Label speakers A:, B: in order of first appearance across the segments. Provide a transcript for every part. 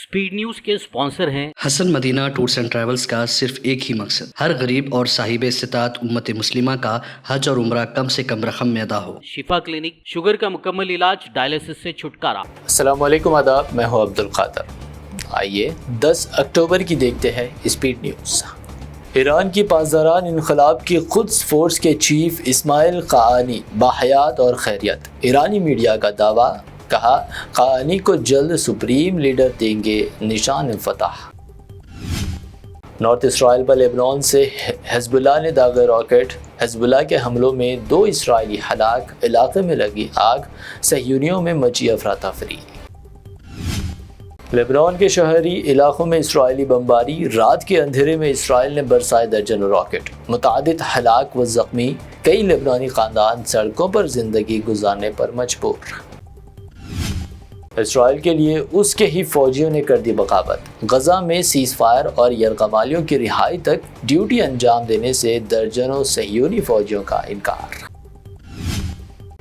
A: Speed news के sponsor हैं
B: Hasan Madina tours and travels का सिर्फ एक ही मकसद, हर गरीब और साहिब इस्तिताअत उम्मत मुस्लिमा का हज और उम्रा कम से कम रकम में अदा हो।
A: शिफा क्लिनिक, शुगर का मुकम्मल इलाज, डायलिसिस से छुटकारा।
C: अस्सलाम वालेकुम, आदाब, मैं हूं अब्दुल कादर। आइए 10 अक्टूबर की देखते हैं स्पीड न्यूज़। ईरान की पासदारान इनकलाब की कुद्स फोर्स के चीफ इस्माइल क़ाआनी बाहयात और खैरियत। ईरानी मीडिया का दावा, कहा क़ाआनी को जल्द सुप्रीम लीडर देंगे निशान फतह। नॉर्थ इसराइल पर लेबनान से हिज़्बुल्लाह ने दागे रॉकेट, हिज़्बुल्लाह के हमलों में 2 इसराइली हलाक, इलाके में लगी आग, सहयूनियों में मची अफरा-तफरी। लेबनान के शहरी इलाकों में इसराइली बमबारी, रात के अंधेरे में इसराइल ने बरसाए दर्जनों रॉकेट, मुतादिद हलाक व ज़ख्मी, कई लेबनानी ख़ानदान सड़कों पर ज़िंदगी गुजारने पर मजबूर। इसराइल के लिए उसके ही फौजियों ने कर दी बगावत, गजा में सीज़ फायर और यरगमालियों की रिहाई तक ड्यूटी अंजाम देने से दर्जनों सहयूनी फौजियों का इनकार।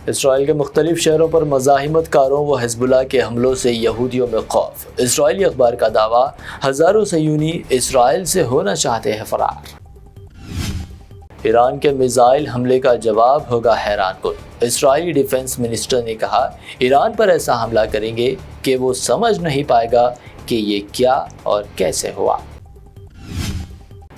C: इसराइल के मुख्तलिफ शहरों पर मज़ाहिमत कारों व हिज़्बुल्लाह के हमलों से यहूदियों में खौफ। इसराइली अखबार का दावा, हज़ारों सहयूनी इसराइल से होना चाहते हैं फरार। ईरान के मिसाइल हमले का जवाब होगा हैरान कुन। इसराइली डिफेंस मिनिस्टर ने कहा, ईरान पर ऐसा हमला करेंगे कि वो समझ नहीं पाएगा कि ये क्या और कैसे हुआ।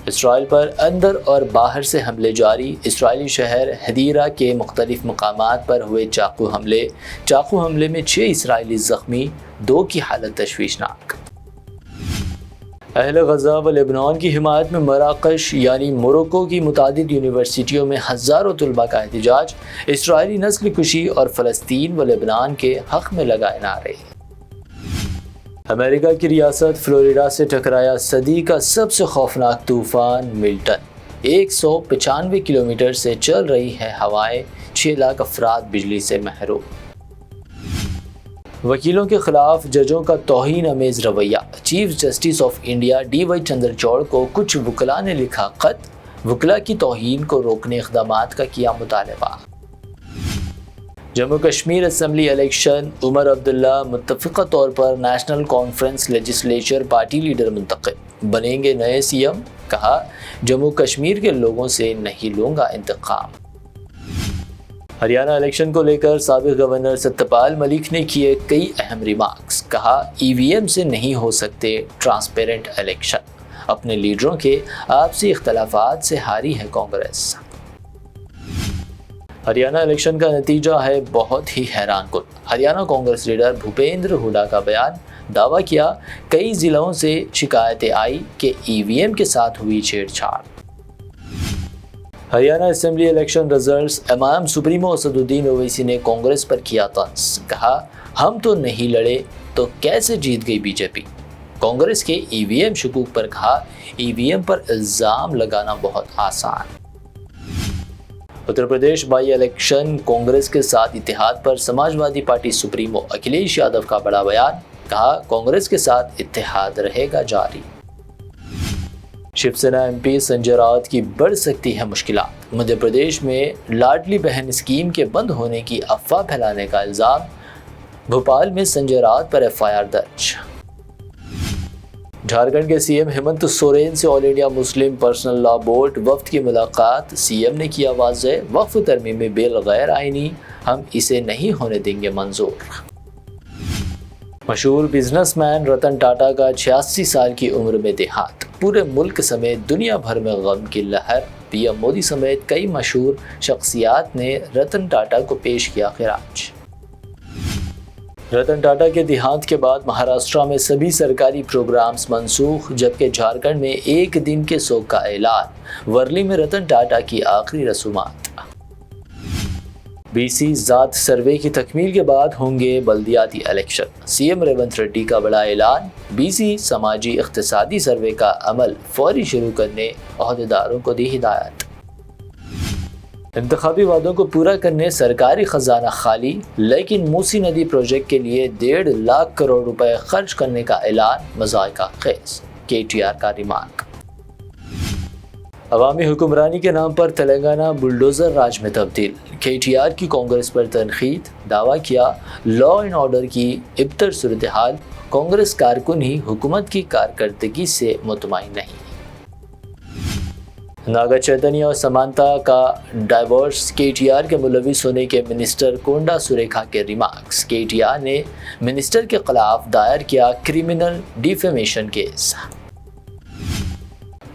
C: इसराइल पर अंदर और बाहर से हमले जारी। इसराइली शहर हदीरा के मुख्तलिफ मकामात पर हुए चाकू हमले में 6 इसराइली ज़ख्मी, 2 की हालत तशवीशनाक। अहले गजा व लेबनान की हिमायत में मराकश यानी मोरक्को की मुतादिद यूनिवर्सिटियों में हज़ारों तलबा का एहतजाज। इसराइली नस्ल कुशी और फ़लस्तीन व लेबनान के हक़ में लगाए नारे। अमेरिका की रियासत फ्लोरिडा से टकराया सदी का सबसे खौफनाक तूफ़ान मिल्टन। 195 किलोमीटर से चल रही है हवाएं, 6 लाख अफराद बिजली से महरूम। वकीलों के खिलाफ जजों का तौहीन अमेज़ रवैया। Chief justice of India DY Chandrachud को कुछ वकला ने लिखा खत, वकला की तौहीन को रोकने इक़दामात का किया मुतालबा। जम्मू कश्मीर असम्बली इलेक्शन, उमर अब्दुल्ला मुत्तफ़िक़ा तौर पर National Conference legislature party leader मुंतखब, बनेंगे नए CM। कहा, जम्मू कश्मीर के लोगों से नहीं लूँगा इंतकाम। हरियाणा इलेक्शन को लेकर साबिक़ गवर्नर सत्यपाल मलिक ने किए कई अहम रिमार्क्स। कहा, EVM से नहीं हो सकते ट्रांसपेरेंट इलेक्शन, अपने लीडरों के आपसी इख्तलाफात से हारी है कांग्रेस। हरियाणा इलेक्शन का नतीजा है बहुत ही हैरान कुन। हरियाणा कांग्रेस लीडर भूपेंद्र हुड्डा का बयान, दावा किया कई ज़िलों से शिकायतें आई कि EVM के साथ हुई छेड़छाड़। हरियाणा असेंबली इलेक्शन रिजल्ट्स, इमाम सुप्रीमो असदुद्दीन ओवैसी ने कांग्रेस पर किया तंज। कहा, हम तो नहीं लड़े तो कैसे जीत गई बीजेपी। कांग्रेस के EVM शकूक पर कहा, EVM पर इल्ज़ाम लगाना बहुत आसान। उत्तर प्रदेश बाई इलेक्शन, कांग्रेस के साथ इत्तेहाद पर समाजवादी पार्टी सुप्रीमो अखिलेश यादव का बड़ा बयान। कहा, कांग्रेस के साथ इत्तेहाद रहेगा जारी। शिवसेना MP संजय राउत की बढ़ सकती है मुश्किलात। मध्य प्रदेश में लाडली बहन स्कीम के बंद होने की अफवाह फैलाने का इल्ज़ाम। भोपाल में संजय राउत पर FIR दर्ज। झारखंड के CM हेमंत सोरेन से ऑल इंडिया मुस्लिम पर्सनल लॉ बोर्ड वफ्द की मुलाकात। CM ने किया वाज़ेह, वक्फ तरमीम बिल गैर आइनी, हम इसे नहीं होने देंगे मंजूर। मशहूर बिजनेसमैन रतन टाटा का 86 साल की उम्र में देहांत। पूरे मुल्क समेत दुनिया भर में गम की लहर। PM मोदी समेत कई मशहूर शख्सियात ने रतन टाटा को पेश किया खिराज। रतन टाटा के देहांत के बाद महाराष्ट्र में सभी सरकारी प्रोग्राम्स मनसूख, जबकि झारखंड में 1 दिन के शोक का ऐलान। वर्ली में रतन टाटा की आखिरी रसूमात। BC ज़ात सर्वे की तकमील के बाद होंगे बल्दियाती इलेक्शन। CM रेवंत रेड्डी का बड़ा ऐलान। BC समाजी इख्तिसादी सर्वे का अमल फौरी शुरू करने अहदेदारों को दी हिदायत। इंतखाबी वादों को पूरा करने सरकारी खजाना खाली, लेकिन मूसी नदी प्रोजेक्ट के लिए 1.5 लाख करोड़ रुपए खर्च करने का ऐलान मज़ाक़ा खेज़। KTR का रिमार्क। عوامی حکمرانی کے نام پر تلنگانہ بلڈوزر راج میں تبدیل، KTR کی کانگریس پر تنقید، دعویٰ کیا لا اینڈ آرڈر کی ابتر صورتحال، کانگریس کارکن ہی حکومت کی کارکردگی سے مطمئن نہیں۔ ناگا چیتنیا اور سمانتا کا ڈائیورس، KTR کے ملوث ہونے کے منسٹر کونڈا سریکھا کے ریمارکس، KTR نے منسٹر کے خلاف دائر کیا کرمنل ڈیفیمیشن کیس۔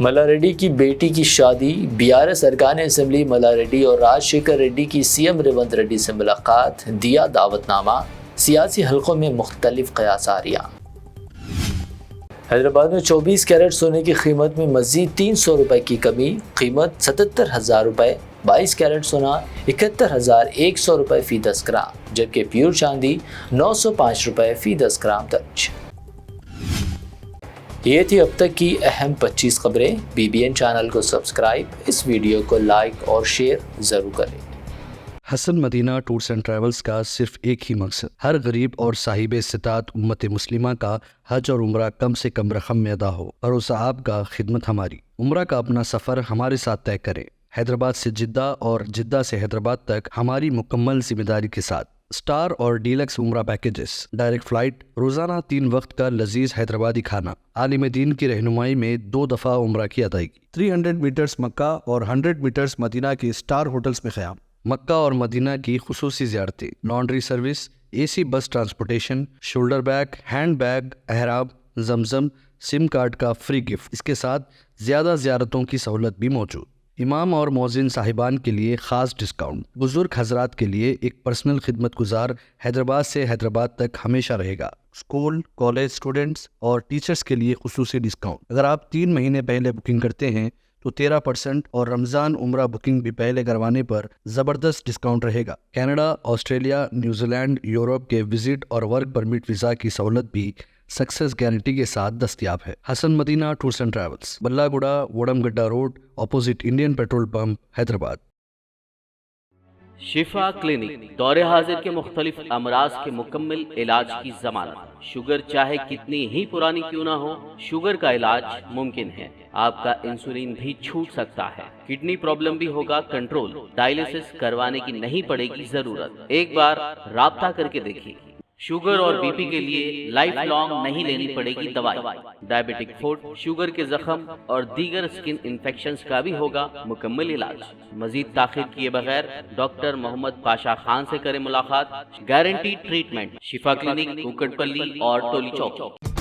C: ملا ریڈی کی بیٹی کی شادی، BRS ارکان اسمبلی ملا ریڈی اور راج شیکھر ریڈی کی CM ریونت ریڈی سے ملاقات، دیا دعوت نامہ، سیاسی حلقوں میں مختلف قیاس آریاں۔ حیدرآباد میں 24 کیرٹ سونے کی قیمت میں مزید 300 روپے کی کمی، قیمت 77,000 روپے، 22 کیرٹ سونا 71,100 روپے فی 10 گرام، جبکہ پیور چاندی 905 روپے فی 10 گرام درج۔ یہ تھی اب تک کی اہم 25 خبریں۔ BBN چینل کو سبسکرائب، اس ویڈیو کو لائک اور شیئر ضرور کریں۔
B: حسن مدینہ ٹورز اینڈ ٹریولز کا صرف ایک ہی مقصد ہر غریب اور صاحب استطاعت امت مسلمہ کا حج اور عمرہ کم سے کم رقم میں ادا ہو۔ بھروسہ آپ کا، خدمت ہماری۔ عمرہ کا اپنا سفر ہمارے ساتھ طے کریں، حیدرآباد سے جدہ اور جدہ سے حیدرآباد تک ہماری مکمل ذمہ داری کے ساتھ۔ سٹار اور ڈیلکس عمرہ پیکیجز، ڈائریکٹ فلائٹ، روزانہ 3 وقت کا لذیذ حیدرآبادی کھانا، عالم دین کی رہنمائی میں 2 دفعہ عمرہ کی ادائیگی،
D: 300 میٹرز مکہ اور 100 میٹرز مدینہ کے سٹار ہوٹلز میں قیام،
B: مکہ اور مدینہ کی خصوصی زیارتیں، laundry service, AC bus transportation, shoulder bag, hand bag, احرام، زمزم، SIM کارڈ کا فری گفٹ، اس کے ساتھ زیادہ زیارتوں کی سہولت بھی موجود۔ امام اور مؤذن صاحبان کے لیے خاص ڈسکاؤنٹ، بزرگ حضرات کے لیے ایک پرسنل خدمت گزار حیدرآباد سے حیدرآباد تک ہمیشہ رہے گا۔
D: اسکول، کالج اسٹوڈنٹس اور ٹیچرز کے لیے خصوصی ڈسکاؤنٹ۔ اگر آپ 3 مہینے پہلے بکنگ کرتے ہیں تو 13% اور رمضان عمرہ بکنگ بھی پہلے کروانے پر زبردست ڈسکاؤنٹ رہے گا۔ Canada, Australia, New Zealand, Europe کے وزٹ اور ورک پرمٹ ویزا کی سہولت بھی سکسیس گارنٹی کے ساتھ دستیاب ہے۔ Hassan Madina tours and travels, بلہ گڈا، ووڑم گڈا road, opposite Indian petrol pump, Hyderabad.
A: Shifa clinic دور حاضر کے مختلف امراض کے مکمل علاج کی ضمانت۔ شوگر چاہے کتنی ہی پرانی کیوں نہ ہو، شوگر کا علاج ممکن ہے۔ آپ کا انسولین بھی چھوٹ سکتا ہے، کڈنی پرابلم بھی ہوگا کنٹرول، ڈائلیسس کروانے کی نہیں پڑے گی ضرورت۔ ایک بار رابطہ کر کے دیکھیے۔ شوگر اور BP کے لیے لائف لانگ نہیں لینی پڑے گی دوائی۔ ڈائبیٹک فوڈ، شوگر کے زخم اور دیگر سکن انفیکشنز کا بھی ہوگا مکمل علاج۔ مزید تاخیر کیے بغیر ڈاکٹر محمد پاشا خان سے کریں ملاقات۔ گارنٹی ٹریٹمنٹ، شفا کلینک، کوکٹ پلی اور ٹولی چوک۔